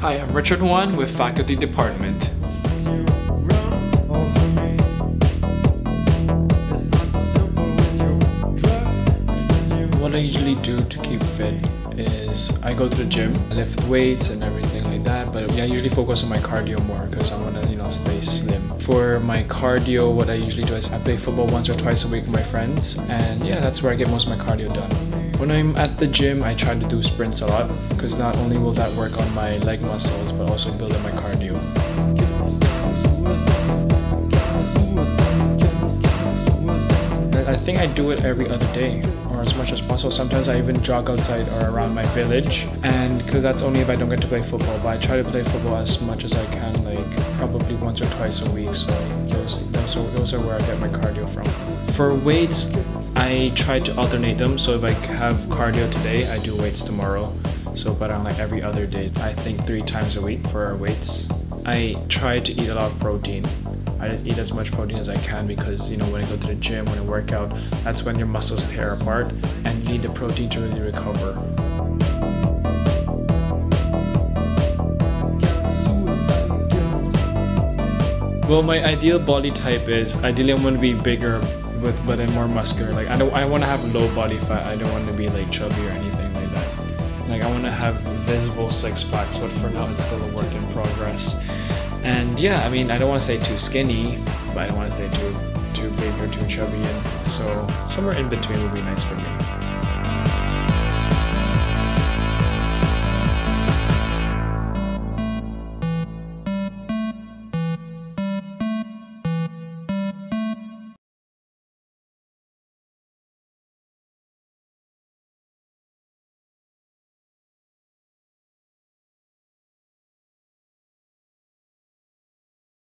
Hi, I'm Richard Juan with Faculty Department. What I usually do to keep fit is I go to the gym, I lift weights and everything like that, but I usually focus on my cardio more because I want to, stay slim. For my cardio, what I usually do is I play football once or twice a week with my friends, and yeah, that's where I get most of my cardio done. When I'm at the gym, I try to do sprints a lot because not only will that work on my leg muscles, but also build up my cardio. I think I do it every other day, or as much as possible. Sometimes I even jog outside or around my village, and because that's only if I don't get to play football, but I try to play football as much as I can, like probably once or twice a week, so those are where I get my cardio from. For weights, I try to alternate them, so if I have cardio today, I do weights tomorrow, but on like every other day, I think 3 times a week for our weights. I try to eat a lot of protein. I just eat as much protein as I can because, when I go to the gym, when I work out, that's when your muscles tear apart and you need the protein to really recover. Well, my ideal body type is, ideally I'm going to be bigger but then more muscular. Like I want to have low body fat. I don't want to be like chubby or anything like that. Like I want to have visible 6-packs, but for now it's still a work in progress. And yeah, I don't want to say too skinny, but I don't want to say too big or too chubby, and so somewhere in between would be nice for me.